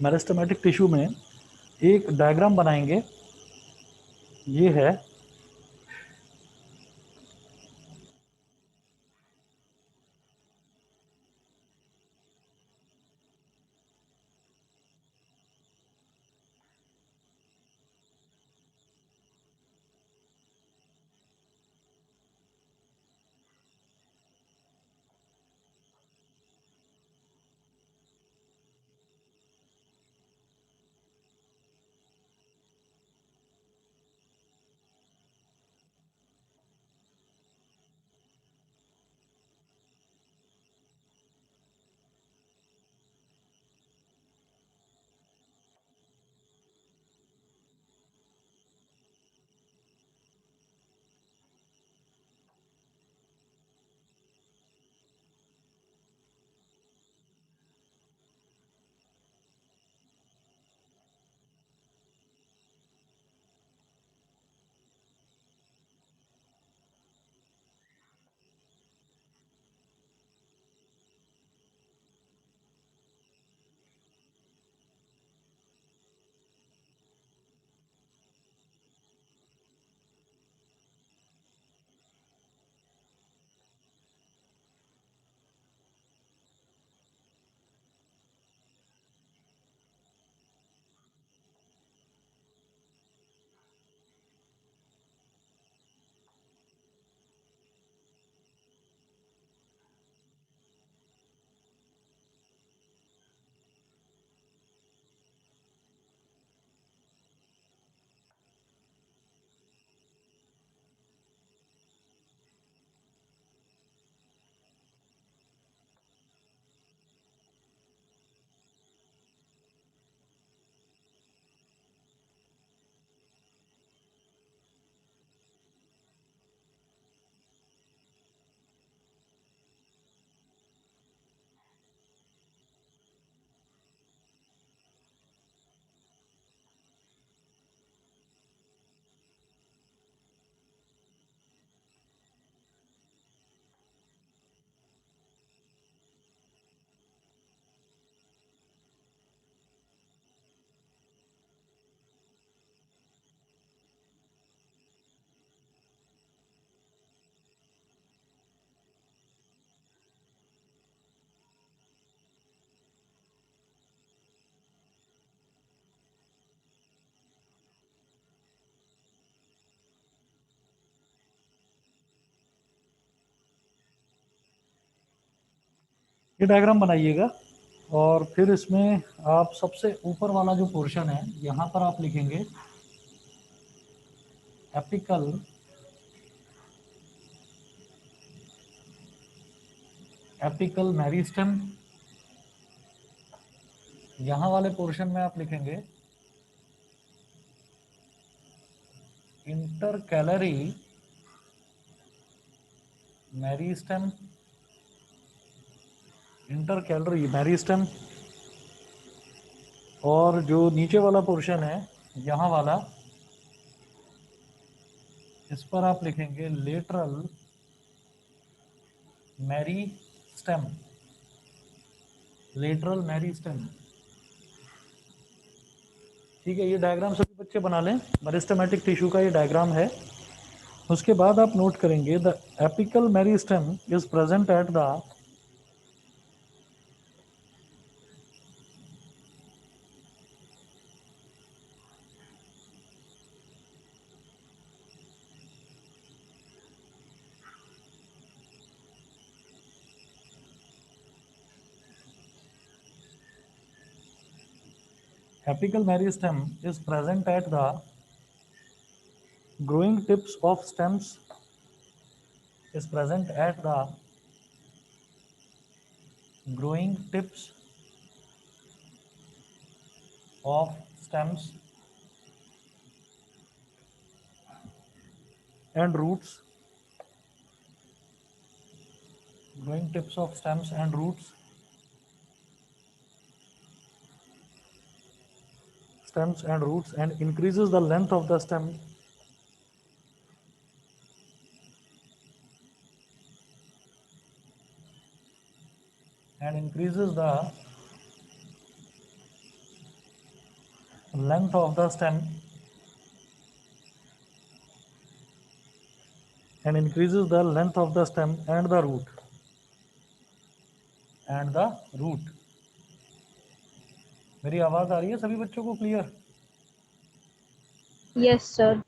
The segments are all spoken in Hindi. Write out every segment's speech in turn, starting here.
मेरिस्टेमेटिक टिश्यू में एक डायग्राम बनाएंगे। ये है, ये डायग्राम बनाइएगा। और फिर इसमें आप सबसे ऊपर वाला जो पोर्शन है, यहाँ पर आप लिखेंगे एपिकल मेरिस्टेम। यहाँ वाले पोर्शन में आप लिखेंगे इंटरकैलरी मेरिस्टेम। और जो नीचे वाला पोर्शन है, यहाँ वाला, इस पर आप लिखेंगे लेटरल मेरिस्टेम। ठीक है, ये डायग्राम सभी बच्चे बना लें। मेरिस्टेमेटिक टिश्यू का ये डायग्राम है। उसके बाद आप नोट करेंगे the apical meristem is present at the apical meristem is present at the growing tips of stems is present at the growing tips of stems and roots, growing tips of stems and roots, and increases the length of the stem and increases the length of the stem and increases the length of the stem and the root. मेरी आवाज आ रही है सभी बच्चों को क्लियर? Yes sir.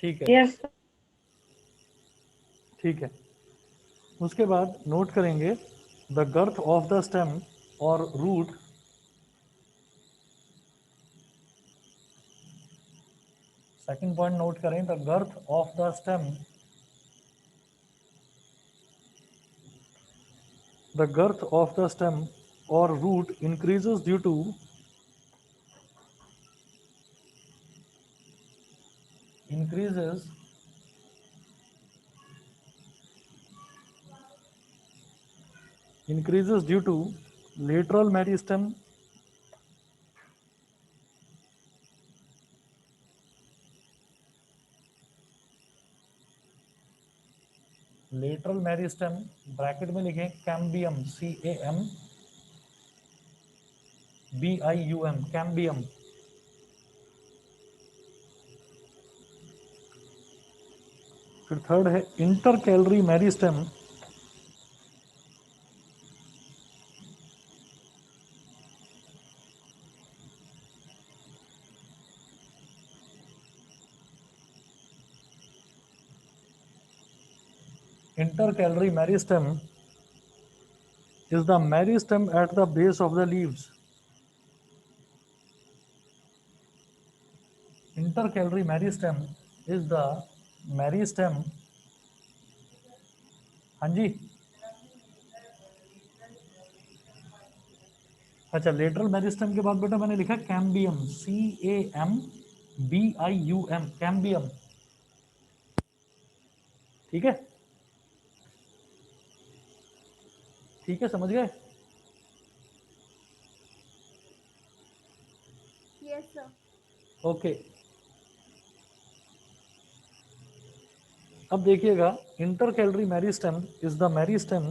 ठीक है, यस ठीक है। उसके बाद नोट करेंगे the girth of the stem और रूट सेकंड पॉइंट नोट करें the girth of the stem the girth of the stem or root increases due to increases due to lateral meristem bracket में लिखें कैम्बियम CAMBIUM कैम्बियम। फिर थर्ड है inter calorie meristem intercalary meristem is the meristem at the base of the leaves. Intercalary meristem is the meristem, हाँ जी, अच्छा लेटरल मेरिस्टम के बाद बेटा मैंने लिखा कैम्बियम CAMBIUM कैम्बियम, ठीक है, ठीक है, समझ गए? Yes sir. ओके, अब देखिएगा intercalary meristem is the meristem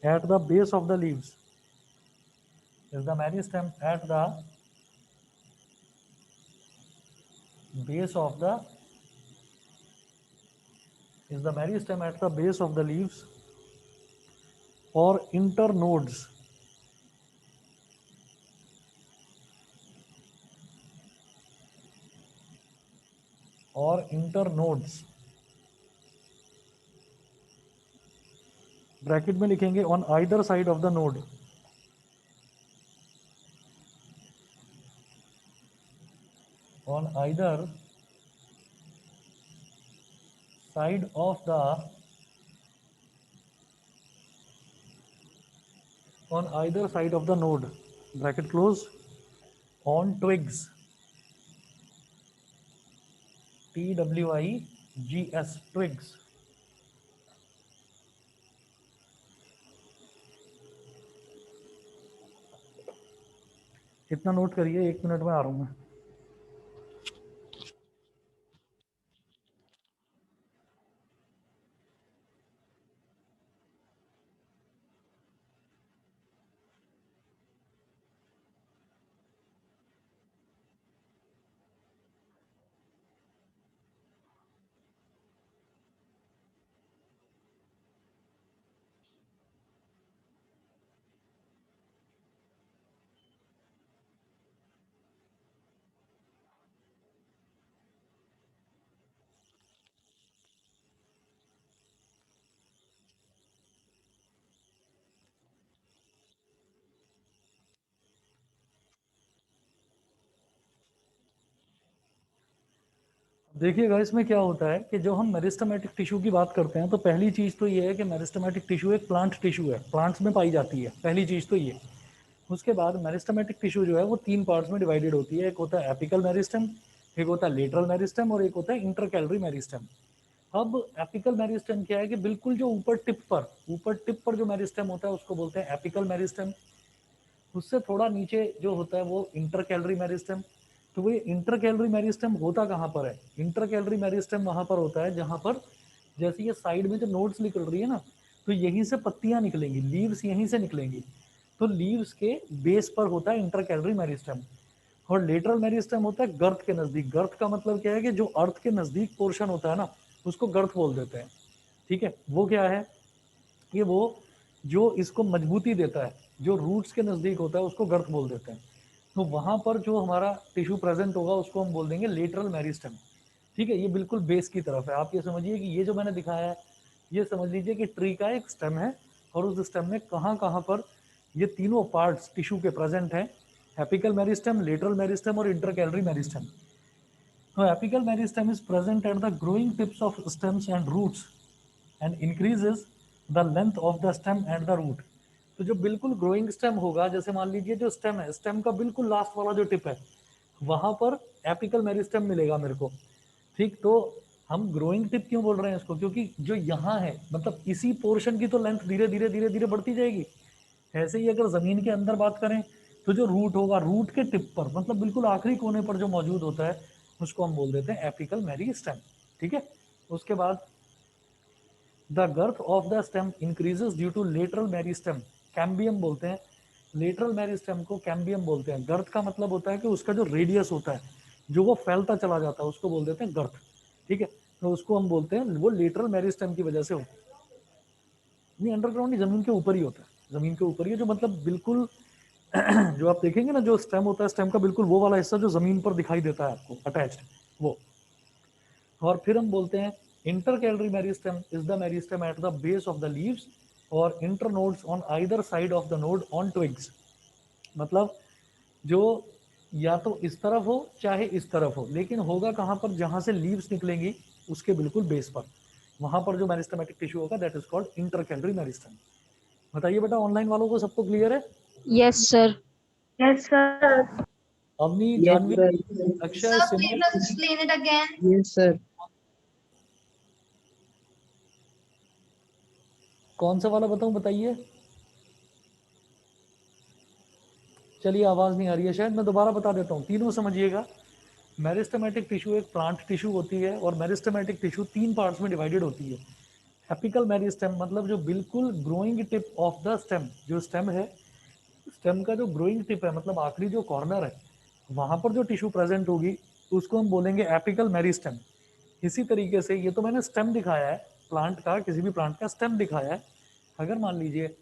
at the base of the leaves, is the meristem at the base of the is the meristem at the base of the leaves or internodes bracket में लिखेंगे on either side of the node, on either side of the node, bracket close, on twigs, TWIGS twigs। इतना नोट करिए, 1 मिनट में आ रहा हूं मैं। देखिएगा इसमें क्या होता है कि जो हम मेरिस्टेमेटिक टिश्यू की बात करते हैं तो पहली चीज़ तो ये है कि मेरिस्टेमेटिक टिश्यू एक प्लांट टिश्यू है, प्लांट्स में पाई जाती है, पहली चीज़ तो ये। उसके बाद मेरिस्टेमेटिक टिश्यू जो है वो 3 पार्ट्स में डिवाइडेड होती है, एक होता है एपिकल मेरिस्टेम, एक होता है लेटरल मेरिस्टेम और एक होता है इंटरकैलरी मेरिस्टेम। अब एपिकल मेरिस्टेम क्या है कि बिल्कुल जो ऊपर टिप पर जो मेरिस्टेम होता है उसको बोलते हैं एपिकल मेरिस्टेम। उससे थोड़ा नीचे जो होता है वो इंटरकैलरी मेरिस्टेम। तो वो इंटर कैलरी मेरिस्टेम होता कहाँ पर है? इंटर कैलरी मेरिस्टेम वहां पर होता है जहां पर जैसे ये साइड में जो नोड्स निकल रही है ना, तो यहीं से पत्तियां निकलेंगी, लीव्स यहीं से निकलेंगी, तो लीव्स के बेस पर होता है इंटर कैलरी मेरिस्टेम। और लेटरल मेरिस्टेम होता है गर्थ के नजदीक। गर्थ का मतलब क्या है कि जो अर्थ के नजदीक पोर्शन होता है ना, उसको गर्थ बोल देते हैं। ठीक है, वो क्या है, ये वो जो इसको मजबूती देता है, जो रूट्स के नजदीक होता है उसको गर्थ बोल देते हैं। तो वहां पर जो हमारा टिश्यू प्रेजेंट होगा उसको हम बोल देंगे लेटरल मेरिस्टेम। ठीक है, ये बिल्कुल बेस की तरफ है। आप ये समझिए कि ये जो मैंने दिखाया है, ये समझ लीजिए कि ट्री का एक स्टेम है, और उस स्टेम में कहाँ कहाँ पर ये तीनों पार्ट्स टिश्यू के प्रेजेंट हैं, एपिकल मेरिस्टेम, लेटरल मेरिस्टेम और इंटरकैलरी मेरिस्टेम। तो apical meristem is present at the growing tips of stems and roots and increases the length of the stem and the root. तो जो बिल्कुल ग्रोइंग स्टेम होगा, जैसे मान लीजिए जो स्टेम है, स्टेम का बिल्कुल लास्ट वाला जो टिप है, वहां पर एपिकल मेरिस्टेम मिलेगा मेरे को। ठीक, तो हम ग्रोइंग टिप क्यों बोल रहे हैं इसको, क्योंकि जो यहाँ है मतलब इसी पोर्शन की तो लेंथ धीरे धीरे धीरे धीरे बढ़ती जाएगी। ऐसे ही अगर जमीन के अंदर बात करें तो जो रूट होगा, रूट के टिप पर मतलब बिल्कुल आखिरी कोने पर जो मौजूद होता है उसको हम बोल देते हैं एपिकल मेरिस्टेम। ठीक है, उसके बाद the girth of the stem increases due to lateral meristem, cambium बोलते हैं। लेटरल मेरिस्टेम को कैम्बियम बोलते हैं। गर्थ का मतलब होता है कि उसका जो रेडियस होता है, जो वो फैलता चला जाता है, उसको बोल देते हैं गर्थ। ठीक है, तो उसको हम बोलते हैं, वो लेटरल मेरिस्टेम की वजह से होता है। नहीं, अंडरग्राउंड नहीं, जमीन के ऊपर ही होता है, जमीन के ऊपर ही है, जो मतलब बिल्कुल जो आप देखेंगे ना, जो स्टेम होता है, स्टेम का बिल्कुल वो वाला हिस्सा जो जमीन पर दिखाई देता है आपको अटैच्ड, वो। और फिर हम बोलते हैं intercalary meristem is the meristem at the base of the leaves और internodes on either side of the node on twigs. मतलब जो या तो इस तरफ हो चाहे इस तरफ हो, लेकिन होगा कहाँ पर, जहां से लीव्स निकलेंगी उसके बिल्कुल बेस पर, वहां पर जो मेरिस्टेमेटिक टिश्यू होगा that is called intercalary meristem. बताइए बेटा, ऑनलाइन वालों को सबको क्लियर है? Yes sir. Yes, sir. Avni, Yes, Janvi, sir. Akshay, Sir, Simran, please explain it again. Yes, sir. कौन सा वाला बताऊं, बताइए। चलिए, आवाज नहीं आ रही है शायद, मैं दोबारा बता देता हूँ, तीनों समझिएगा। मेरिस्टेमेटिक टिश्यू एक प्लांट टिश्यू होती है, और मेरिस्टेमेटिक टिश्यू तीन पार्ट्स में डिवाइडेड होती है। एपिकल मेरिस्टेम मतलब जो बिल्कुल growing tip of the stem, जो स्टेम है, स्टेम का जो ग्रोइंग टिप है मतलब आखिरी जो कॉर्नर है, वहां पर जो टिश्यू प्रेजेंट होगी उसको हम बोलेंगे एपिकल मेरिस्टेम। इसी तरीके से ये तो मैंने स्टेम दिखाया है, प्लांट का, किसी भी प्लांट का स्टेम दिखाया है। अगर मान लीजिए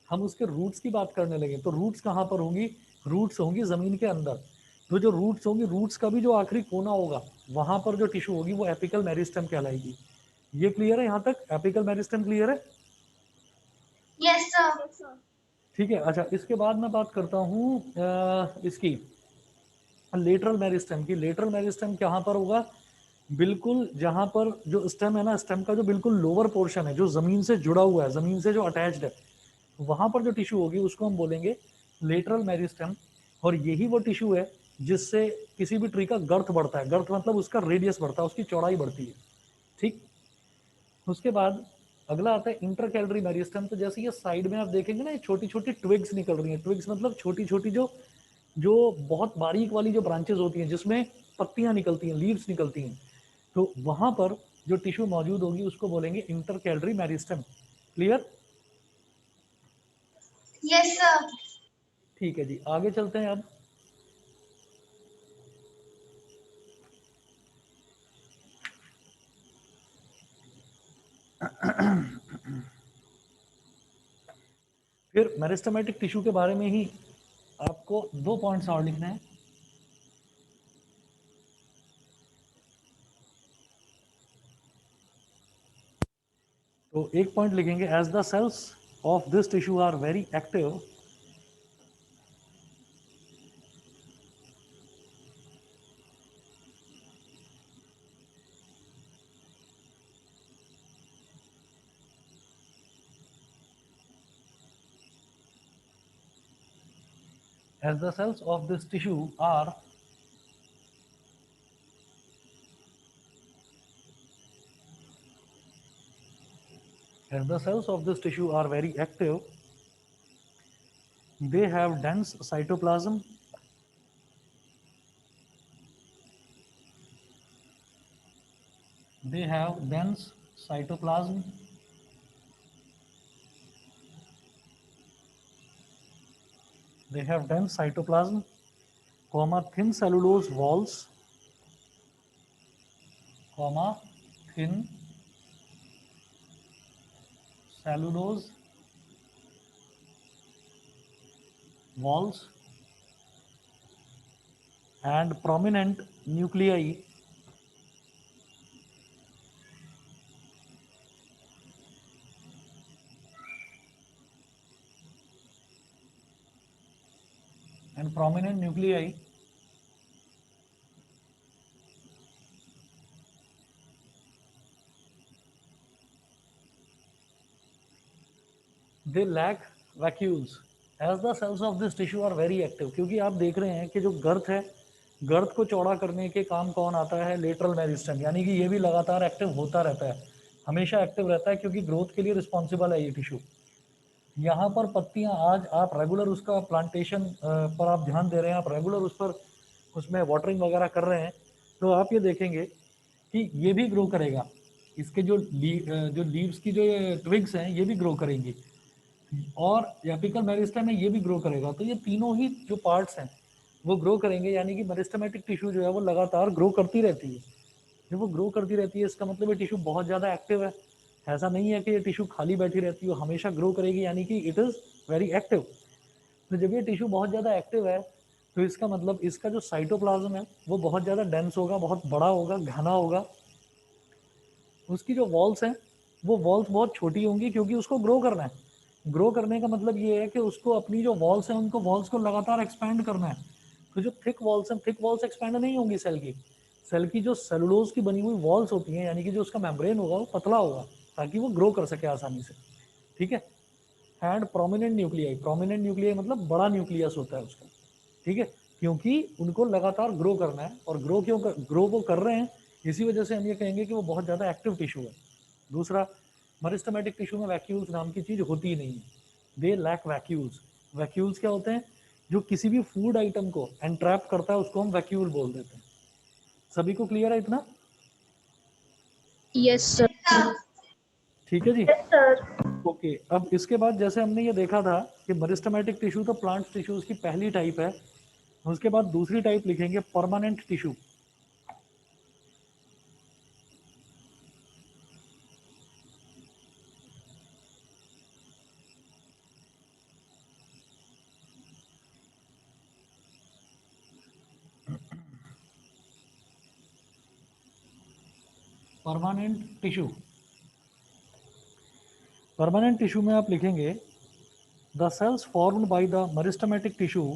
हम उसके रूट्स की बात करने लगे, तो रूट्स कहाँ पर होंगी, रूट्स होंगी जमीन के अंदर। तो जो रूट्स होंगी, रूट्स का भी जो आखिरी कोना होगा, वहां पर जो टिश्यू होगी वो एपिकल मेरिस्टेम कहलाएगी। ये क्लियर है यहाँ तक? एपिकल मेरिस्टेम क्लियर है? Yes, sir. ठीक है, अच्छा, इसके बाद मैं बात करता हूँ इसकी लेटरल मेरिस्टेम की। लेटरल मेरिस्टेम कहाँ पर होगा, बिल्कुल जहाँ पर जो स्टेम है ना, स्टेम का जो बिल्कुल लोअर पोर्शन है, जो जमीन से जुड़ा हुआ है, जमीन से जो अटैच्ड है, वहां पर जो टिश्यू होगी उसको हम बोलेंगे लेटरल मेरिस्टेम। और यही वो टिश्यू है जिससे किसी भी ट्री का गर्थ बढ़ता है। गर्थ मतलब उसका रेडियस बढ़ता है, उसकी चौड़ाई बढ़ती है। ठीक, उसके बाद अगला आता है इंटरकैलरी मेरिस्टेम। तो जैसे ये साइड में आप देखेंगे ना, ये छोटी छोटी ट्विग्स निकल रही हैं। ट्विग्स मतलब छोटी छोटी जो जो बहुत बारीक वाली जो ब्रांचेस होती हैं, जिसमें पत्तियां निकलती हैं, लीव्स निकलती हैं, तो वहां पर जो टिश्यू मौजूद होगी उसको बोलेंगे intercalary meristem. Clear? Yes, sir. ठीक है जी, आगे चलते हैं अब। फिर मेरिस्टेमेटिक टिश्यू के बारे में ही आपको दो पॉइंट्स और लिखना है। तो एक पॉइंट लिखेंगे, as the cells of this tissue are very active, as the cells of this tissue are as the cells of this tissue are very active, they have dense cytoplasm, they have dense cytoplasm, they have dense cytoplasm comma thin cellulose walls, comma thin cellulose walls and prominent nuclei and prominent nuclei they lack vacuoles as the cells of this tissue are very active। क्योंकि आप देख रहे हैं कि जो गर्थ है, गर्थ को चौड़ा करने के काम कौन आता है? लेटरल मेरिस्टम, यानी कि ये भी लगातार एक्टिव होता रहता है, हमेशा एक्टिव रहता है, क्योंकि ग्रोथ के लिए रिस्पॉन्सिबल है ये टिश्यू। यहाँ पर पत्तियाँ, आज आप रेगुलर उसका प्लांटेशन पर आप ध्यान दे रहे हैं, आप रेगुलर उस पर उसमें वाटरिंग वगैरह कर रहे हैं, तो आप ये देखेंगे कि ये भी ग्रो करेगा। इसके जो लीव्स की जो ट्विग्स हैं ये भी ग्रो करेंगी, और एपिकल मेरिस्टेम है ये भी ग्रो करेगा। तो ये तीनों ही जो पार्ट्स हैं वो ग्रो करेंगे, यानी कि मेरिस्टेमेटिक टिश्यू जो है वो लगातार ग्रो करती रहती है। जब वो ग्रो करती रहती है इसका मतलब ये टिश्यू बहुत ज़्यादा एक्टिव है। ऐसा नहीं है कि ये टिश्यू खाली बैठी रहती है, हमेशा ग्रो करेगी, यानी कि इट इज़ वेरी एक्टिव। तो जब ये टिश्यू बहुत ज़्यादा एक्टिव है तो इसका मतलब इसका जो साइटोप्लाज्म है वो बहुत ज़्यादा डेंस होगा, बहुत बड़ा होगा, घना होगा। उसकी जो वॉल्स हैं वो वॉल्स बहुत छोटी होंगी, क्योंकि उसको ग्रो करना है। ग्रो करने का मतलब ये है कि उसको अपनी जो वॉल्स हैं उनको वॉल्स को लगातार एक्सपैंड करना है। तो जो थिक वॉल्स हैं, थिक वॉल्स एक्सपैंड नहीं होंगी सेल की जो सेलुलोज की बनी हुई वॉल्स होती हैं, यानी कि जो उसका मेम्ब्रेन होगा वो पतला होगा ताकि वो ग्रो कर सके आसानी से। ठीक है। एंड प्रोमिनेंट न्यूक्लियाई मतलब बड़ा न्यूक्लियस होता है उसका। ठीक है, क्योंकि उनको लगातार ग्रो करना है, और ग्रो वो कर रहे हैं, इसी वजह से हम ये कहेंगे कि वो बहुत ज़्यादा एक्टिव टिश्यू है। दूसरा, मरिस्टमेटिक टिश्यू में वैक्यूल्स नाम की चीज़ होती ही नहीं है, दे लैक वैक्यूल्स। वैक्यूल्स क्या होते हैं? जो किसी भी फूड आइटम को एंट्रैप करता है उसको हम वैक्यूल बोल देते हैं। सभी को क्लियर है इतना? Yes sir. ठीक है जी। Yes, sir. ओके, अब इसके बाद जैसे हमने ये देखा था कि मरिस्टमेटिक टिश्यू तो प्लांट टिश्यूज की पहली टाइप है, उसके बाद दूसरी टाइप लिखेंगे permanent tissue. Permanent tissue, permanent tissue में आप लिखेंगे the cells formed by the meristematic tissue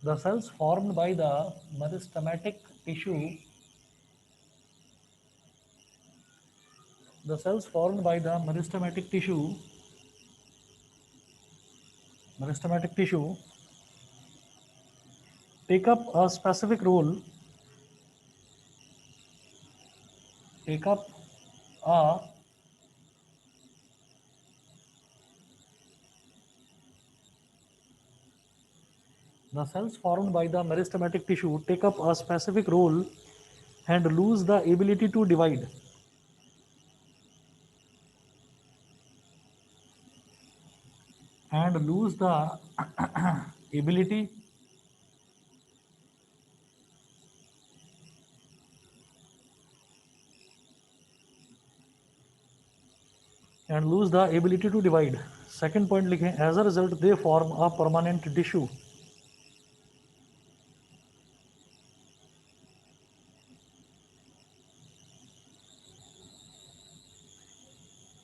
the cells formed by the meristematic tissue the cells formed by the meristematic tissue take up a specific role take up a the cells formed by the meristematic tissue take up a specific role and lose the ability to divide and lose the ability and lose the ability to divide। Second point लिखें, as a result they form a permanent tissue.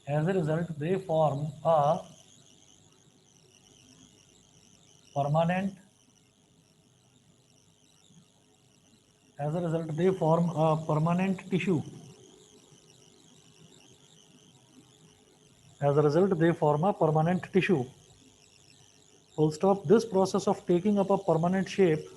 As a result, they form a permanent. As a result, they form a permanent tissue. As a result, they form a permanent tissue. Full stop. This process of taking up a permanent shape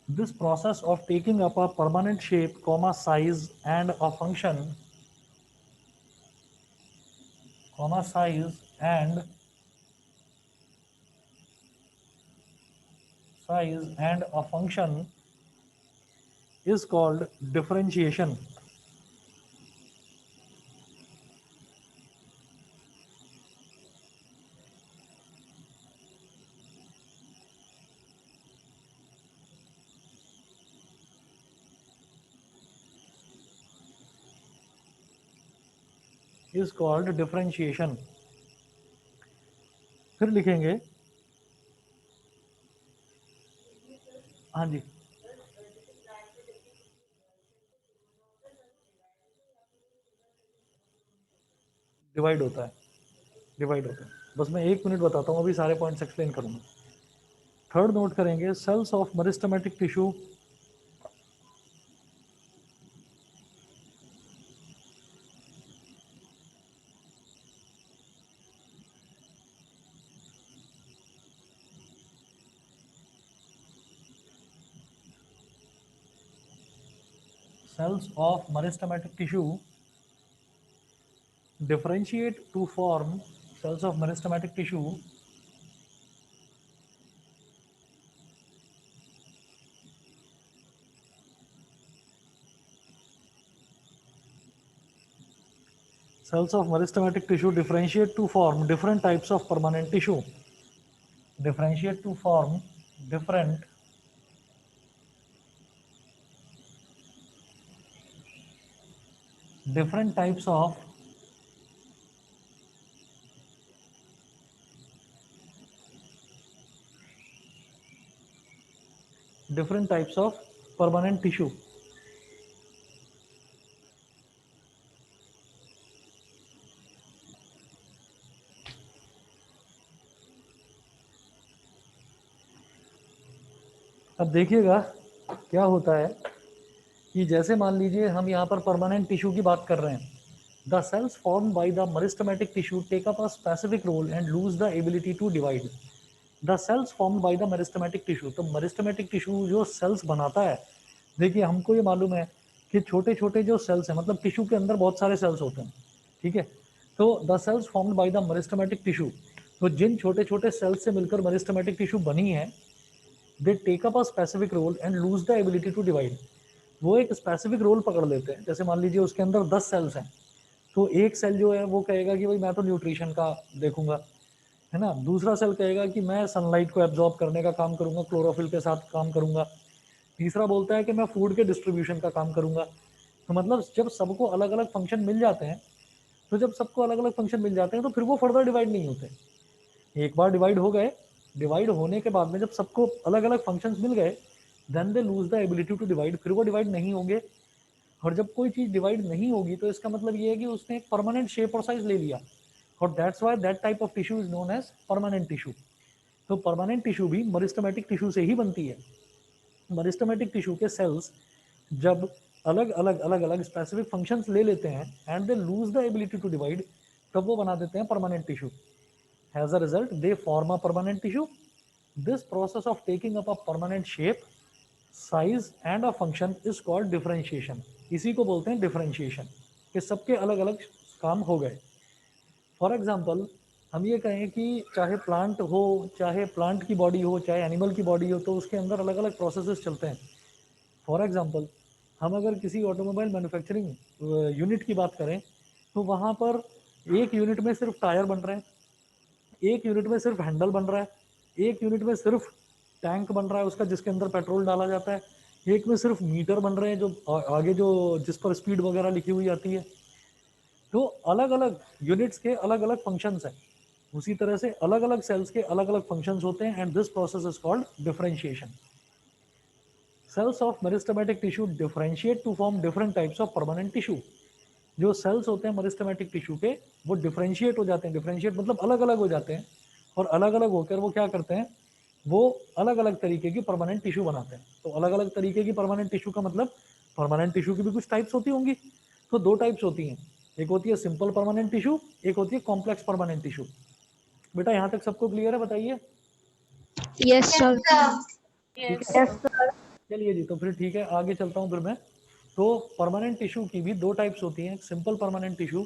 This process of taking up a permanent shape, comma, size and a function, comma, size and a function is called differentiation. Is called differentiation. फिर लिखेंगे, हाँ जी, डिवाइड होता है, डिवाइड होता है। बस मैं 1 मिनट बताता हूँ, अभी सारे पॉइंट्स एक्सप्लेन करूंगा। थर्ड नोट करेंगे, cells of meristematic tissue differentiate to form cells of meristematic tissue differentiate to form different types of permanent tissue. Differentiate to form different types of permanent tissue. अब देखिएगा क्या होता है कि जैसे मान लीजिए हम यहाँ पर परमानेंट टिश्यू की बात कर रहे हैं। The cells formed by the meristematic tissue take up a specific role and lose the ability to divide. The cells formed by the meristematic tissue, तो मेरिस्टेमेटिक टिश्यू जो सेल्स बनाता है, देखिए हमको ये मालूम है कि छोटे छोटे जो सेल्स हैं, मतलब टिश्यू के अंदर बहुत सारे सेल्स होते हैं, ठीक है। तो the cells formed by the meristematic tissue, तो जिन छोटे छोटे सेल्स से मिलकर मेरिस्टेमेटिक टिश्यू बनी है, they take up a specific role and lose the ability to divide. वो एक स्पेसिफिक रोल पकड़ लेते हैं। जैसे मान लीजिए उसके अंदर 10 सेल्स हैं, तो एक सेल जो है वो कहेगा कि भाई मैं तो न्यूट्रिशन का देखूंगा, है ना। दूसरा सेल कहेगा कि मैं सनलाइट को एब्जॉर्ब करने का काम करूंगा, क्लोरोफिल के साथ काम करूंगा। तीसरा बोलता है कि मैं फूड के डिस्ट्रीब्यूशन का काम करूंगा। तो मतलब जब सबको अलग अलग फंक्शन मिल जाते हैं, तो जब सबको अलग अलग फंक्शन मिल जाते हैं तो फिर वो फर्दर डिवाइड नहीं होते। एक बार डिवाइड हो गए, डिवाइड होने के बाद में जब सबको अलग अलग फंक्शंस मिल गए, then they lose the ability to divide, फिर वो डिवाइड नहीं होंगे। और जब कोई चीज डिवाइड नहीं होगी तो इसका मतलब ये है कि उसने एक परमानेंट शेप और साइज ले लिया, और that's why that type of tissue is known as permanent tissue. तो परमानेंट टिश्यू भी मेरिस्टेमेटिक टिश्यू से ही बनती है। मेरिस्टेमेटिक टिश्यू के सेल्स जब अलग अलग स्पेसिफिक फंक्शंस ले लेते हैं and they lose the ability to divide, तब वो बना देते हैं permanent tissue. As a result, they form a permanent tissue. This process of taking up a permanent shape, size and a function is called differentiation. इसी को बोलते हैं differentiation, कि सबके अलग अलग काम हो गए। फॉर एग्जाम्पल हम ये कहें कि चाहे प्लांट हो, चाहे प्लांट की बॉडी हो, चाहे एनिमल की बॉडी हो, तो उसके अंदर अलग अलग प्रोसेसेस चलते हैं। फॉर एग्जाम्पल हम अगर किसी ऑटोमोबाइल मैन्युफैक्चरिंग यूनिट की बात करें, तो वहाँ पर एक यूनिट में सिर्फ टायर बन रहे हैं, एक यूनिट में सिर्फ हैंडल बन रहा है, एक यूनिट में सिर्फ टैंक बन रहा है उसका जिसके अंदर पेट्रोल डाला जाता है, एक में सिर्फ मीटर बन रहे हैं जो आगे जो जिस पर स्पीड वगैरह लिखी हुई आती है। तो अलग अलग यूनिट्स के अलग अलग फंक्शंस हैं। उसी तरह से अलग अलग सेल्स के अलग अलग फंक्शंस होते हैं and this process is called differentiation. Cells of meristematic tissue differentiate to form different types of permanent tissue. जो सेल्स होते हैं मेरिस्टेमेटिक टिश्यू के, वो डिफरेंशिएट हो जाते हैं। डिफरेंशिएट मतलब अलग अलग हो जाते हैं, और अलग अलग होकर वो क्या करते हैं, वो अलग अलग तरीके की परमानेंट टिश्यू बनाते हैं। तो अलग अलग तरीके की परमानेंट टिश्यू का मतलब परमानेंट टिश्यू की भी कुछ टाइप्स होती होंगी। तो 2 टाइप्स होती हैं, एक होती है सिंपल परमानेंट टिश्यू, एक होती है कॉम्प्लेक्स परमानेंट टिश्यू। बेटा यहाँ तक सबको क्लियर है, बताइए। Yes, sir. Yes, sir. ठीक Yes. है। Yes, sir. चलिए जी, तो फिर ठीक है, आगे चलता हूँ फिर मैं। तो परमानेंट टिश्यू की भी दो टाइप्स होती हैं, एक सिंपल परमानेंट टिश्यू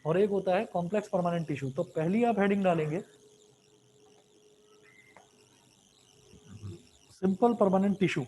और एक होता है कॉम्प्लेक्स परमानेंट टिश्यू। तो पहली आप हेडिंग डालेंगे simple permanent tissue.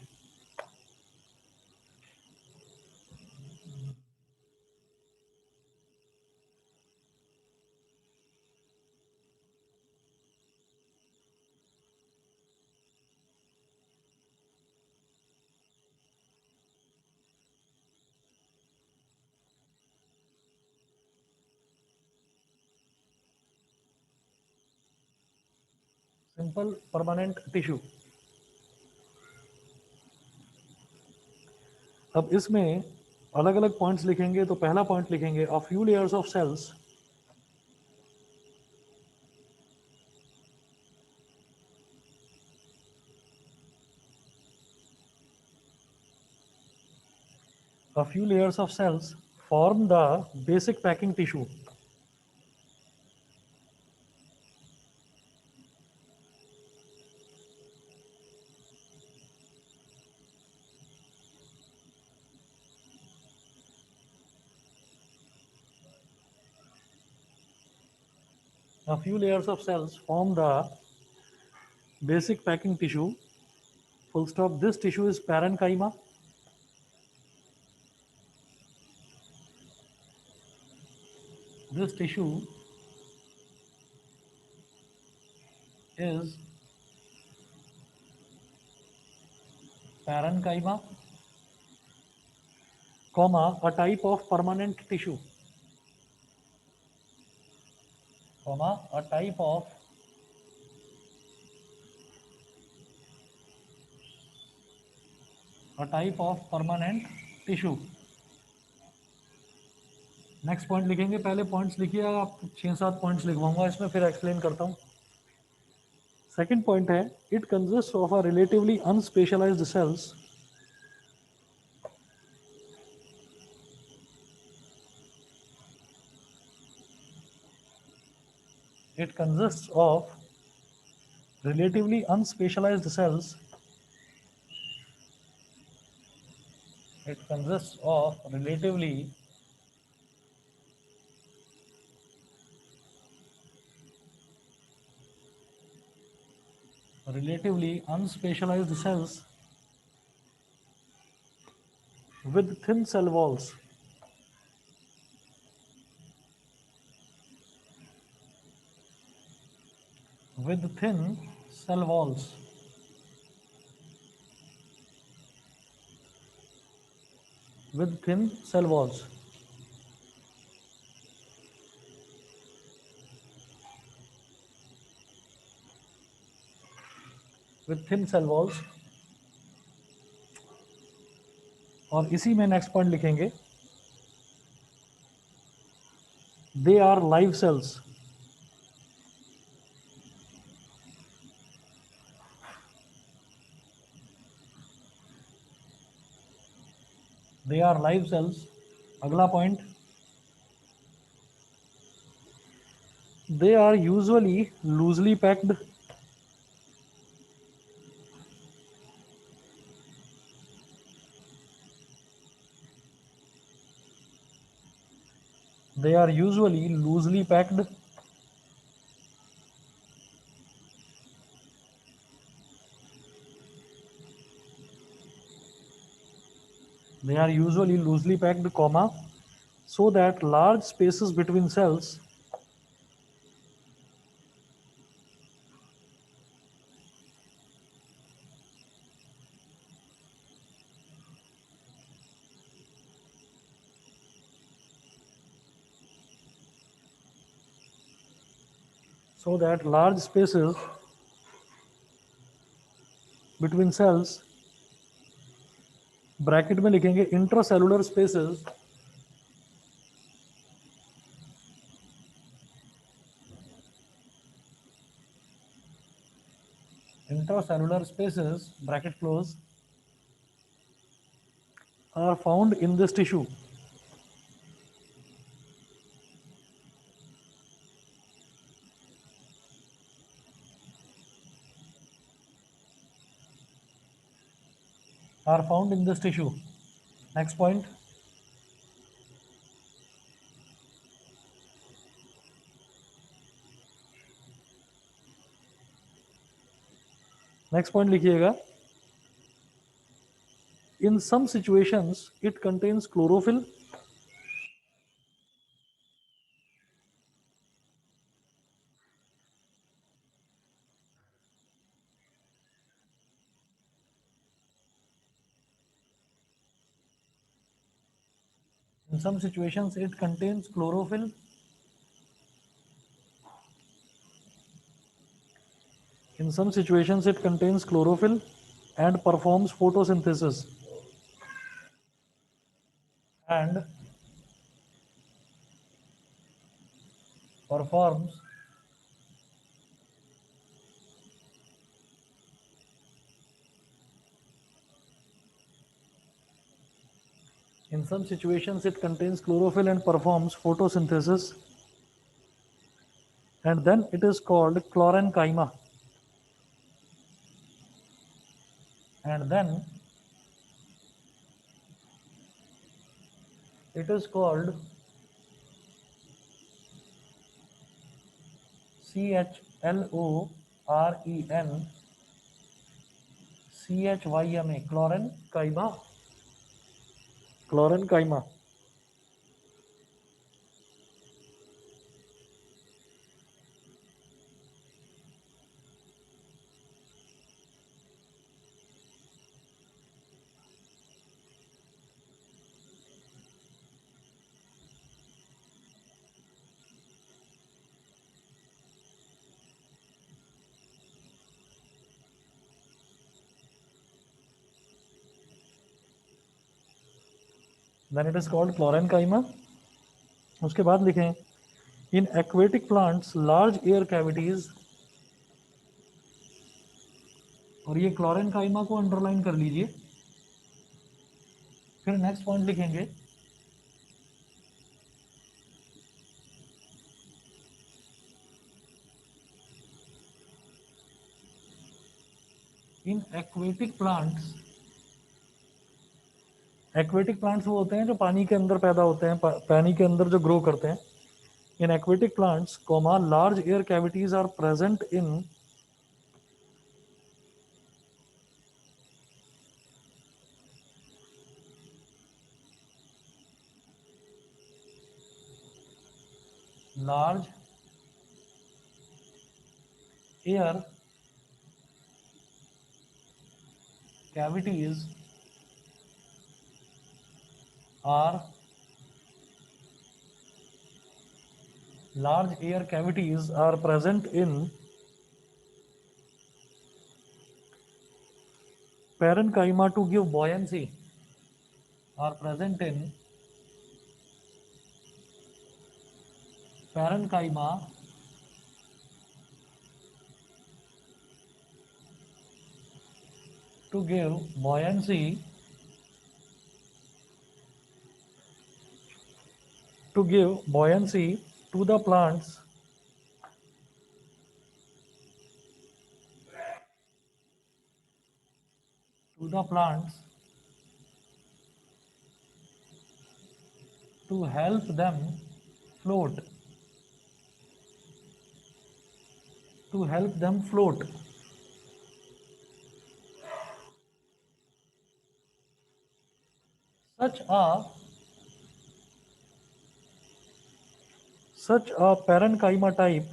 Simple permanent tissue. अब इसमें अलग अलग पॉइंट्स लिखेंगे। तो पहला पॉइंट लिखेंगे a few layers of cells a few layers of cells form the basic packing tissue. A few layers of cells form the basic packing tissue. Full stop. This tissue is parenchyma. This tissue is parenchyma, comma, a type of permanent tissue, comma, a type of permanent tissue. Next point लिखेंगे। पहले पॉइंट्स लिखिए आप, 6-7 पॉइंट्स लिखवाऊंगा इसमें, फिर एक्सप्लेन करता हूँ। सेकंड पॉइंट है it consist of a relatively unspecialised cells it consists of relatively unspecialized cells. It consists of relatively unspecialized cells with thin cell walls. With thin cell walls. With thin cell walls. With thin cell walls. और इसी में नेक्स्ट पॉइंट लिखेंगे they are live cells. They are live cells. अगला point they are usually loosely packed. They are usually loosely packed. They are usually loosely packed, comma, so that large spaces between cells so that large spaces between cells bracket में लिखेंगे intracellular spaces bracket close are found in this tissue. are found in this tissue. Next point. Next point लिखिएगा. In some situations, it contains chlorophyll. In some situations, it contains chlorophyll. In some situations, it contains chlorophyll and performs photosynthesis. And performs in some situations it contains chlorophyll and performs photosynthesis, and then it is called chlorenchyma. And then it is called CHLORENCHYMA, chlorenchyma. Chlorenchyma. Then it is called chlorenchyma. उसके बाद लिखें in aquatic plants large air cavities, और ये क्लोरेनकाइमा को अंडरलाइन कर लीजिए. फिर नेक्स्ट पॉइंट लिखेंगे इन एक्वेटिक प्लांट्स. एक्वेटिक प्लांट्स वो होते हैं जो पानी के अंदर पैदा होते हैं, पानी के अंदर जो ग्रो करते हैं. In aquatic plants comma large air cavities are present in large air cavities are present in parenchyma to give buoyancy, are present in parenchyma to give buoyancy to the plants to help them float, such a parenchyma type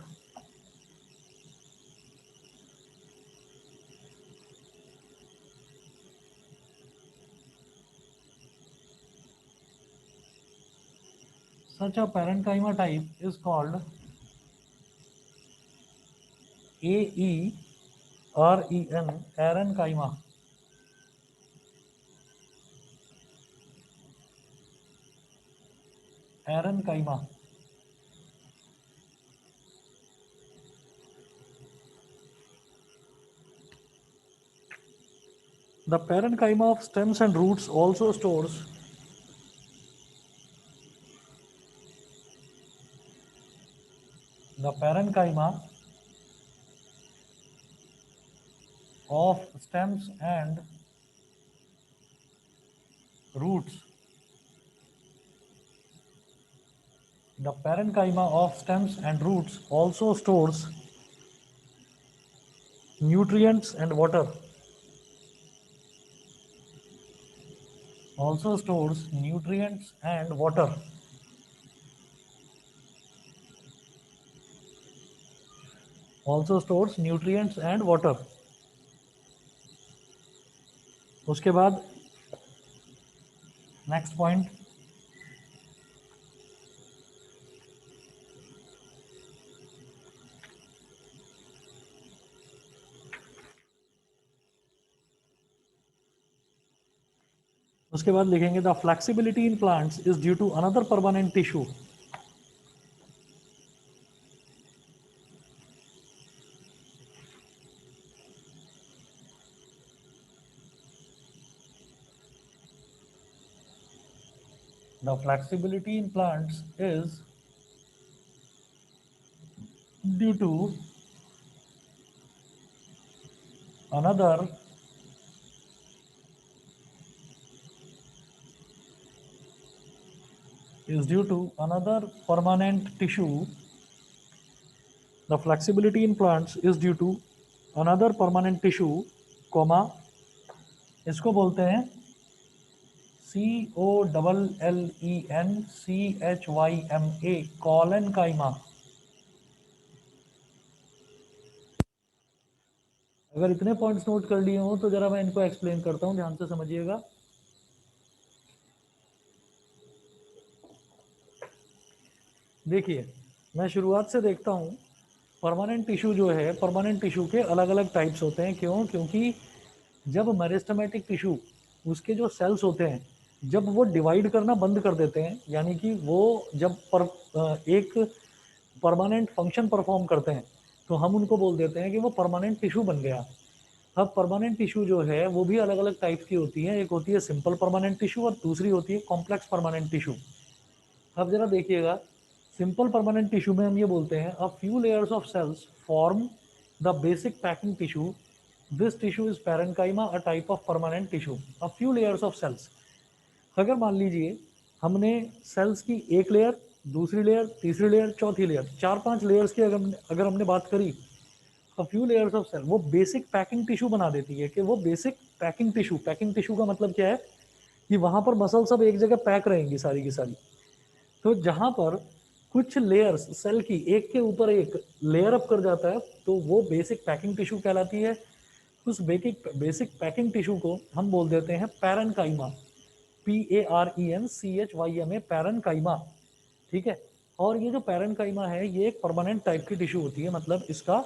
is called aerencyma. Aerencyma. The parenchyma of stems and roots also stores the parenchyma of stems and roots. The parenchyma of stems and roots also stores nutrients and water. Also stores nutrients and water. Also stores nutrients and water. उसके बाद नेक्स्ट पॉइंट, उसके बाद लिखेंगे the flexibility in plants is due to another permanent tissue. The flexibility in plants is due to another permanent tissue. The flexibility in plants is due to another permanent tissue, comma, इसको बोलते हैं COLLENCHYMA, कॉलेनकाइमा. अगर इतने पॉइंट्स नोट कर लिए हो तो जरा मैं इनको एक्सप्लेन करता हूं, ध्यान से समझिएगा. देखिए, मैं शुरुआत से देखता हूं. परमानेंट टिश्यू जो है, परमानेंट टिश्यू के अलग अलग टाइप्स होते हैं. क्यों? क्योंकि जब मेरिस्टेमेटिक टिश्यू, उसके जो सेल्स होते हैं, जब वो डिवाइड करना बंद कर देते हैं, यानी कि वो जब एक परमानेंट फंक्शन परफॉर्म करते हैं, तो हम उनको बोल देते हैं कि वो परमानेंट टिश्यू बन गया. अब परमानेंट टिश्यू जो है वो भी अलग अलग टाइप की होती है. एक होती है सिंपल परमानेंट टिश्यू और दूसरी होती है कॉम्प्लेक्स परमानेंट टिश्यू. अब जरा देखिएगा, सिंपल परमानेंट टिश्यू में हम ये बोलते हैं a few layers of cells form the basic packing tissue. This tissue is parenchyma, a type of permanent tissue. A few layers of cells. अगर मान लीजिए हमने सेल्स की एक लेयर, दूसरी लेयर, तीसरी लेयर, चौथी लेयर, 4-5 लेयर्स की अगर हमने बात करी, a few layers of cell, वो बेसिक पैकिंग टिश्यू बना देती है. कि वो basic packing tissue, packing tissue का मतलब क्या है कि वहां पर मसल सब एक जगह पैक रहेंगी सारी की सारी. तो जहां पर कुछ लेयर्स सेल की एक के ऊपर एक लेयर अप कर जाता है, तो वो बेसिक पैकिंग टिश्यू कहलाती है. उस बेसिक पैकिंग टिश्यू को हम बोल देते हैं पैरेन्काइमा. PARENCHYMA, parenchyma. ठीक है. और ये जो पैरेन्काइमा है, ये एक परमानेंट टाइप की टिश्यू होती है. मतलब इसका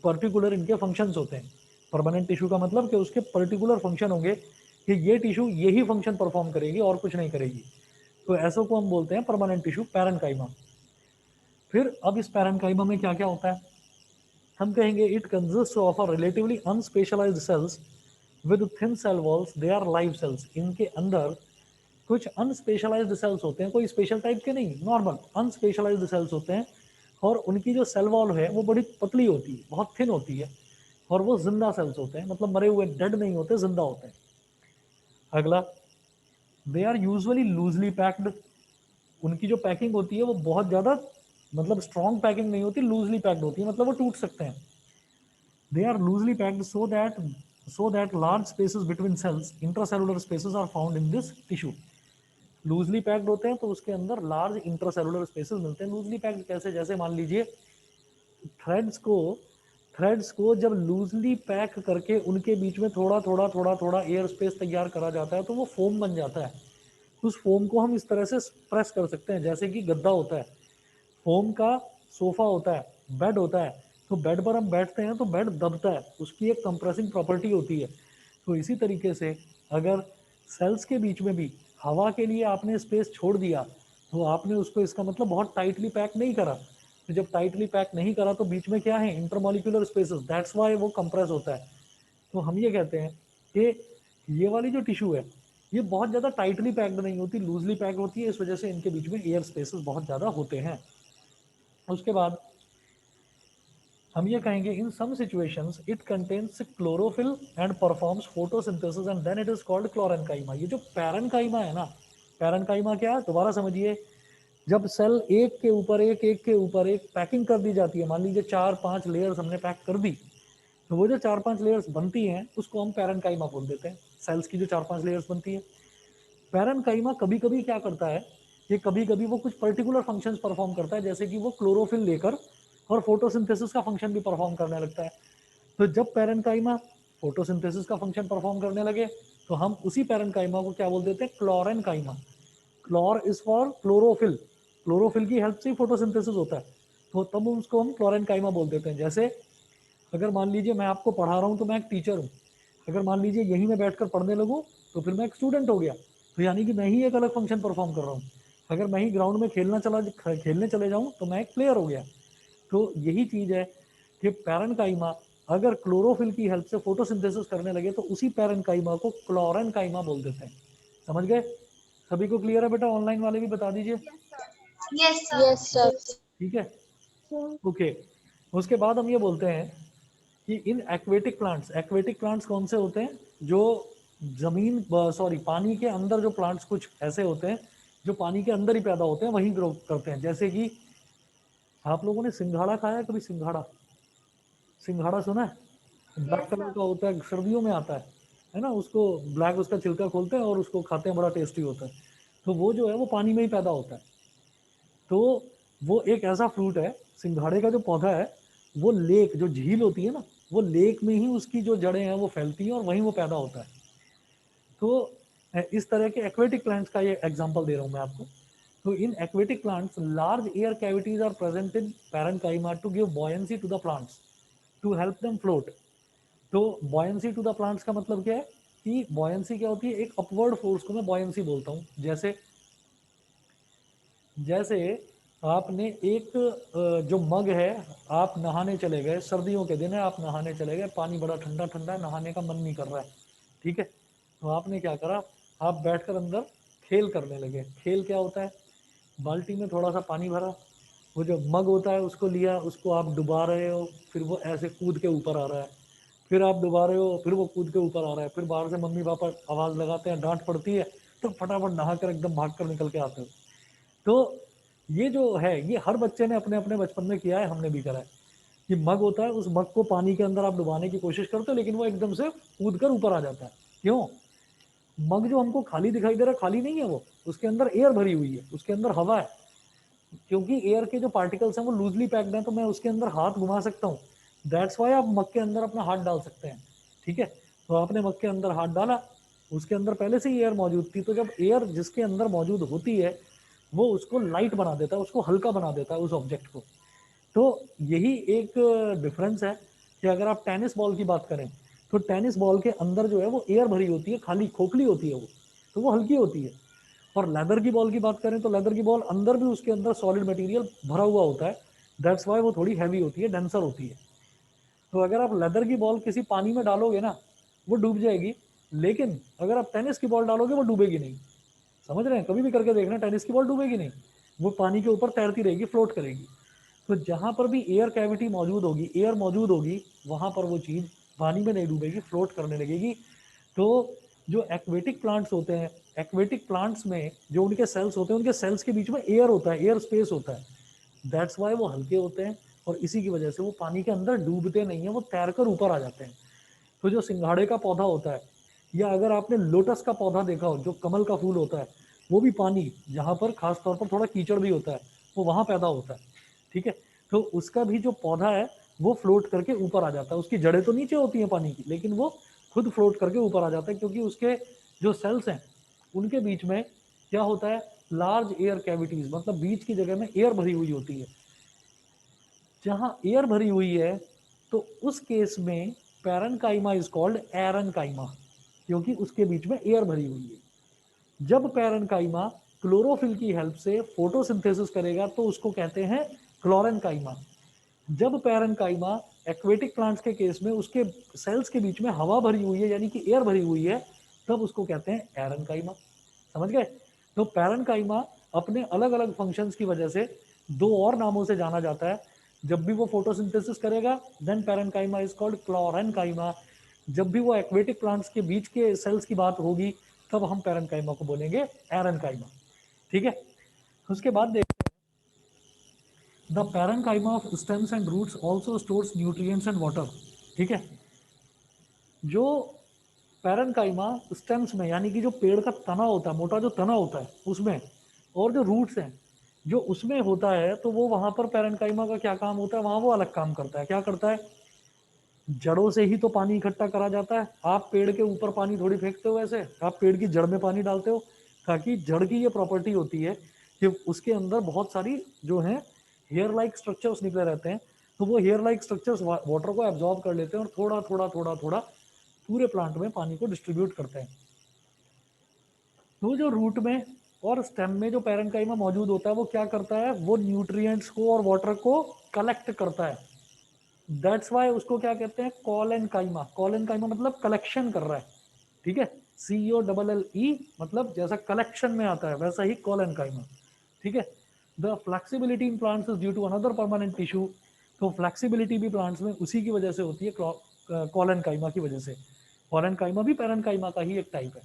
पर्टिकुलर इनके फंक्शंस होते हैं. परमानेंट टिश्यू का मतलब कि उसके पर्टिकुलर फंक्शन होंगे कि ये टिश्यू यही फंक्शन परफॉर्म करेगी और कुछ नहीं करेगी. तो ऐसो को हम बोलते हैं परमानेंट टिश्यू, पैरेन्काइमा. फिर अब इस पैरेन्काइमा में क्या क्या होता है, हम कहेंगे it consist of a relatively unspecialised cells with thin cell walls, they are live cells. इनके अंदर कुछ अनस्पेशलाइज्ड सेल्स होते हैं, कोई स्पेशल टाइप के नहीं, नॉर्मल अनस्पेशलाइज्ड सेल्स होते हैं. और उनकी जो सेल वॉल है वो बड़ी पतली होती है, बहुत थिन होती है. और वो जिंदा सेल्स होते हैं, मतलब मरे हुए, डेड नहीं होते, जिंदा होते हैं. अगला, they are usually loosely packed. उनकी जो पैकिंग होती है वो बहुत ज़्यादा, मतलब स्ट्रॉन्ग पैकिंग नहीं होती, लूजली पैक्ड होती है, मतलब वो टूट सकते हैं. They are loosely packed so that large spaces between cells, intracellular spaces, are found in this tissue. Loosely packed होते हैं तो उसके अंदर लार्ज इंट्रासेलुलर स्पेसेस मिलते हैं. लूजली पैक्ड कैसे? जैसे मान लीजिए थ्रेड्स को जब लूजली पैक करके उनके बीच में थोड़ा थोड़ा एयर स्पेस तैयार करा जाता है, तो वो फोम बन जाता है. उस फोम को हम इस तरह से प्रेस कर सकते हैं, जैसे कि गद्दा होता है, फोम का सोफा होता है, बेड होता है. तो बेड पर हम बैठते हैं तो बेड दबता है, उसकी एक कंप्रेसिंग प्रॉपर्टी होती है. तो इसी तरीके से अगर सेल्स के बीच में भी हवा के लिए आपने स्पेस छोड़ दिया, तो आपने उसको, इसका मतलब बहुत टाइटली पैक नहीं करा. तो जब टाइटली पैक नहीं करा तो बीच में क्या है, इंटरमोलिकुलर स्पेसेस, दैट्स वाई वो कंप्रेस होता है. तो हम ये कहते हैं कि ये वाली जो टिश्यू है ये बहुत ज़्यादा टाइटली पैक्ड नहीं होती, लूजली पैक्ड होती है. इस वजह से इनके बीच में एयर स्पेसेस बहुत ज़्यादा होते हैं. उसके बाद हम ये कहेंगे in some situations it contains chlorophyll and performs photosynthesis and then it is called chlorenchyma. ये जो पैरेनकाइमा है ना, पैरेनकाइमा क्या है दोबारा समझिए, जब सेल एक के ऊपर एक, एक के ऊपर एक पैकिंग कर दी जाती है, मान लीजिए 4-5 लेयर्स हमने पैक कर दी, तो वो जो 4-5 लेयर्स बनती हैं उसको हम पैरेनकाइमा बोल देते हैं। सेल्स की जो 4-5 लेयर्स बनती है, पैरेनकाइमा कभी कभी क्या करता है कि कभी कभी वो कुछ पर्टिकुलर फंक्शंस परफॉर्म करता है, जैसे कि वो क्लोरोफिल लेकर और फोटोसिंथेसिस का फंक्शन भी परफॉर्म करने लगता है। तो जब पैरेनकाइमा फोटोसिंथेसिस का फंक्शन परफॉर्म करने लगे तो हम उसी पैरेनकाइमा को क्या बोल देते हैं, chlorenchyma. Chlor is for chlorophyll, chlorophyll की हेल्प से ही फोटोसिंथेसिस होता है, तो तब उसको हम क्लोरेनकाइमा बोल देते हैं। जैसे अगर मान लीजिए मैं आपको पढ़ा रहा हूँ तो मैं एक टीचर हूँ, अगर मान लीजिए यहीं में बैठकर पढ़ने लगूँ तो फिर मैं एक स्टूडेंट हो गया, तो यानी कि मैं ही एक अलग फंक्शन परफॉर्म कर रहा हूँ। अगर मैं ही ग्राउंड में खेलने चले जाऊँ तो मैं एक प्लेयर हो गया। तो यही चीज़ है कि पैरेनकाइमा अगर क्लोरोफिल की हेल्प से फोटोसिंथेसिस करने लगे तो उसी पैरेनकाइमा को क्लोरेनकाइमा बोल देते हैं। समझ गए? सभी को क्लियर है बेटा? ऑनलाइन वाले भी बता दीजिए। Yes, sir. Yes, sir. ठीक है, ओके। उसके बाद हम ये बोलते हैं कि इन एक्वेटिक प्लांट्स कौन से होते हैं, जो जमीन सॉरी पानी के अंदर जो प्लांट्स कुछ ऐसे होते हैं जो पानी के अंदर ही पैदा होते हैं, वहीं ग्रो करते हैं। जैसे कि आप लोगों ने सिंघाड़ा खाया है कभी? सिंघाड़ा, सिंघाड़ा सुना है? ब्लैक कलर का होता है, सर्दियों में आता है ना? उसको ब्लैक उसका छिलका खोलते हैं और उसको खाते हैं, बड़ा टेस्टी होता है। तो वो जो है वो पानी में ही पैदा होता है। तो वो एक ऐसा फ्रूट है, सिंघाड़े का जो पौधा है वो लेक, जो झील होती है ना, वो लेक में ही उसकी जो जड़ें हैं वो फैलती हैं और वहीं वो पैदा होता है। तो इस तरह के एक्वेटिक प्लांट्स का ये एग्जांपल दे रहा हूँ मैं आपको। तो in aquatic plants large air cavities are present in parenchyma to give buoyancy to the plants to help them float. तो बॉयंसी टू द प्लांट्स का मतलब क्या है कि बॉयंसी क्या होती है, एक अपवर्ड फोर्स को मैं बॉयंसी बोलता हूँ। जैसे जैसे आपने एक जो मग है, आप नहाने चले गए, सर्दियों के दिन है, आप नहाने चले गए, पानी बड़ा ठंडा ठंडा है, नहाने का मन नहीं कर रहा है, ठीक है? तो आपने क्या करा, आप बैठकर अंदर खेल करने लगे। खेल क्या होता है, बाल्टी में थोड़ा सा पानी भरा, वो जो मग होता है उसको लिया, उसको आप डुबा रहे हो, फिर वो ऐसे कूद के ऊपर आ रहा है, फिर आप डुबा रहे हो, फिर वो कूद के ऊपर आ रहा है, फिर बाहर से मम्मी पापा आवाज़ लगाते हैं, डांट पड़ती है, तो फटाफट नहा कर एकदम भाग कर निकल के आते हो। तो ये जो है ये हर बच्चे ने अपने अपने बचपन में किया है, हमने भी करा है कि मग होता है, उस मग को पानी के अंदर आप डुबाने की कोशिश करते हो, लेकिन वो एकदम से कूद कर ऊपर आ जाता है। क्यों? मग जो हमको खाली दिखाई दे रहा है, खाली नहीं है वो, उसके अंदर एयर भरी हुई है, उसके अंदर हवा है। क्योंकि एयर के जो पार्टिकल्स हैं वो लूजली पैक्ड हैं, तो मैं उसके अंदर हाथ घुमा सकता हूँ। दैट्स वाई आप मग के अंदर अपना हाथ डाल सकते हैं, ठीक है? तो आपने मग के अंदर हाथ डाला, उसके अंदर पहले से ही एयर मौजूद थी, तो जब एयर जिसके अंदर मौजूद होती है वो उसको लाइट बना देता है, उसको हल्का बना देता है उस ऑब्जेक्ट को। तो यही एक डिफरेंस है कि अगर आप टेनिस बॉल की बात करें तो टेनिस बॉल के अंदर जो है वो एयर भरी होती है, खाली खोखली होती है वो, तो वो हल्की होती है। और लेदर की बॉल की बात करें तो लेदर की बॉल अंदर भी उसके अंदर सॉलिड मटेरियल भरा हुआ होता है, दैट्स वाई वो थोड़ी हैवी होती है, डेंसर होती है। तो अगर आप लेदर की बॉल किसी पानी में डालोगे ना, वो डूब जाएगी, लेकिन अगर आप टेनिस की बॉल डालोगे वो डूबेगी नहीं। समझ रहे हैं? कभी भी करके देखना, टेनिस की बॉल डूबेगी नहीं, वो पानी के ऊपर तैरती रहेगी, फ्लोट करेगी। तो जहाँ पर भी एयर कैविटी मौजूद होगी, एयर मौजूद होगी, वहाँ पर वो चीज़ पानी में नहीं डूबेगी, फ्लोट करने लगेगी। तो जो एक्वेटिक प्लांट्स होते हैं, एक्वेटिक प्लांट्स में जो उनके सेल्स होते हैं, उनके सेल्स के बीच में एयर होता है, एयर स्पेस होता है, दैट्स वाई वो हल्के होते हैं और इसी की वजह से वो पानी के अंदर डूबते नहीं हैं, वो तैरकर ऊपर आ जाते हैं। तो जो सिंघाड़े का पौधा होता है, या अगर आपने लोटस का पौधा देखा हो, जो कमल का फूल होता है, वो भी पानी, जहाँ पर खास तौर पर थोड़ा कीचड़ भी होता है, वो वहाँ पैदा होता है, ठीक है? तो उसका भी जो पौधा है वो फ्लोट करके ऊपर आ जाता है, उसकी जड़ें तो नीचे होती हैं पानी की, लेकिन वो खुद फ्लोट करके ऊपर आ जाता है, क्योंकि उसके जो सेल्स हैं उनके बीच में क्या होता है, लार्ज एयर कैविटीज, मतलब बीच की जगह में एयर भरी हुई होती है। जहाँ एयर भरी हुई है तो उस केस में पैरेनकाइमा इज कॉल्ड एरनकाइमा, क्योंकि उसके बीच में एयर भरी हुई है। जब पैरेनकाइमा क्लोरोफिल की हेल्प से फोटोसिंथेसिस करेगा तो उसको कहते हैं क्लोरेनकाइमा। जब पैरेनकाइमा एक्वेटिक प्लांट्स के केस में उसके सेल्स के बीच में हवा भरी हुई है, यानी कि एयर भरी हुई है, तब उसको कहते हैं एरनकाइमा। समझ गए? तो पैरेनकाइमा अपने अलग अलग फंक्शंस की वजह से दो और नामों से जाना जाता है। जब भी वो फोटोसिंथेसिस करेगा then parenchyma is called chlorenchyma. जब भी वो एक्वेटिक प्लांट्स के बीच के सेल्स की बात होगी तब हम पैरेन्काइमा को बोलेंगे एरेन्काइमा। ठीक है, उसके बाद देखते हैं the parenchyma of stems and roots also stores nutrients and water. ठीक है, जो पैरेन्काइमा स्टेम्स में यानी कि जो पेड़ का तना होता है, मोटा जो तना होता है उसमें, और जो रूट्स हैं जो उसमें होता है, तो वो वहां पर पैरेन्काइमा का क्या काम होता है, वहां वो अलग काम करता है। क्या करता है, जड़ों से ही तो पानी इकट्ठा करा जाता है। आप पेड़ के ऊपर पानी थोड़ी फेंकते हो, ऐसे आप पेड़ की जड़ में पानी डालते हो, ताकि जड़ की ये प्रॉपर्टी होती है कि उसके अंदर बहुत सारी जो है हेयर लाइक स्ट्रक्चर्स निकले रहते हैं, तो वो हेयर लाइक स्ट्रक्चर्स वाटर को एब्जॉर्ब कर लेते हैं और थोड़ा थोड़ा थोड़ा थोड़ा पूरे प्लांट में पानी को डिस्ट्रीब्यूट करते हैं। तो जो रूट में और स्टेम में जो पैरेन्काइमा मौजूद होता है वो क्या करता है, वो न्यूट्रिएंट्स को और वाटर को कलेक्ट करता है। दैट्स वाई उसको क्या कहते हैं, कॉलेनकाइमा। कॉलेनकाइमा मतलब कलेक्शन कर रहा है। ठीक है, COLLE मतलब जैसा कलेक्शन में आता है वैसा ही कॉलेनकाइमा। ठीक है, the flexibility in plants is due to another permanent tissue. तो फ्लेक्सिबिलिटी भी प्लांट्स में उसी की वजह से होती है, कॉलेनकाइमा की वजह से। कॉलेनकाइमा भी पैरेन्काइमा का ही एक टाइप है।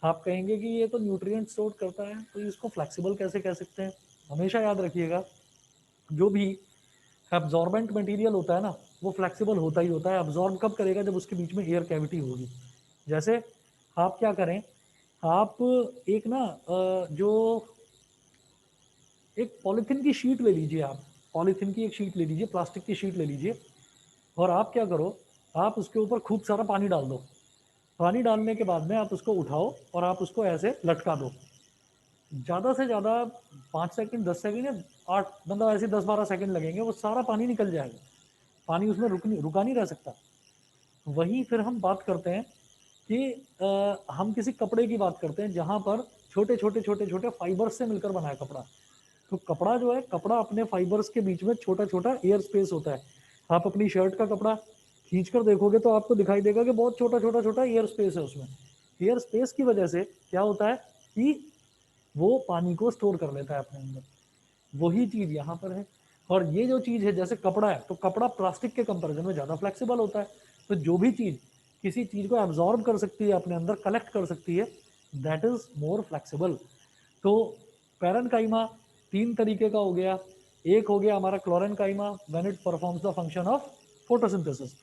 आप कहेंगे कि ये तो न्यूट्रिएंट स्टोर करता है तो इसको फ्लेक्सिबल कैसे कह सकते हैं। हमेशा याद रखिएगा, जो भी एब्जॉर्बेंट मटेरियल होता है ना, वो फ्लेक्सिबल होता ही होता है। एब्जॉर्ब कब करेगा, जब उसके बीच में एयर कैविटी होगी। जैसे आप क्या करें, आप एक ना जो एक पॉलीथीन की शीट ले लीजिए, आप पॉलीथीन की एक शीट ले लीजिए, प्लास्टिक की शीट ले लीजिए, और आप क्या करो, आप उसके ऊपर खूब सारा पानी डाल दो। पानी डालने के बाद में आप उसको उठाओ और आप उसको ऐसे लटका दो। ज़्यादा से ज़्यादा 5 सेकंड 10 सेकंड या 8 मतलब ऐसे 10-12 सेकंड लगेंगे, वो सारा पानी निकल जाएगा। पानी उसमें रुका नहीं रह सकता। वहीं फिर हम बात करते हैं कि हम किसी कपड़े की बात करते हैं जहाँ पर छोटे छोटे छोटे छोटे फाइबर्स से मिलकर बना है कपड़ा। तो कपड़ा जो है, कपड़ा अपने फाइबर्स के बीच में छोटा छोटा एयर स्पेस होता है। आप अपनी शर्ट का कपड़ा खींच कर देखोगे तो आपको दिखाई देगा कि बहुत छोटा छोटा छोटा एयर स्पेस है उसमें। एयर स्पेस की वजह से क्या होता है कि वो पानी को स्टोर कर लेता है अपने अंदर। वही चीज़ यहाँ पर है। और ये जो चीज़ है, जैसे कपड़ा है, तो कपड़ा प्लास्टिक के कंपैरिजन में ज़्यादा फ्लेक्सिबल होता है। तो जो भी चीज़ किसी चीज़ को एब्जॉर्ब कर सकती है, अपने अंदर कलेक्ट कर सकती है, दैट इज मोर फ्लेक्सिबल। तो पैरेन्काइमा 3 तरीके का हो गया। एक हो गया हमारा chlorenchyma when it performs the function of photosynthesis.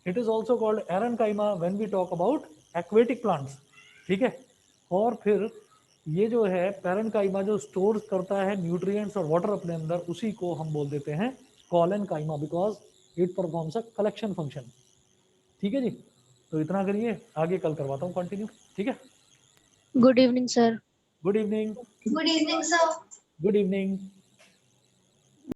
It is also called aerenchyma when we talk about aquatic plants. ठीक है, और फिर ये जो है पैरेन्काइमा जो स्टोर करता है न्यूट्रिएंट्स और वाटर अपने अंदर, उसी को हम बोल देते हैं collenchyma, because it performs a collection function. ठीक है जी, तो इतना करिए, आगे कल करवाता हूँ कंटिन्यू। ठीक है, Good evening, sir. Good evening. Good evening, sir. Good evening.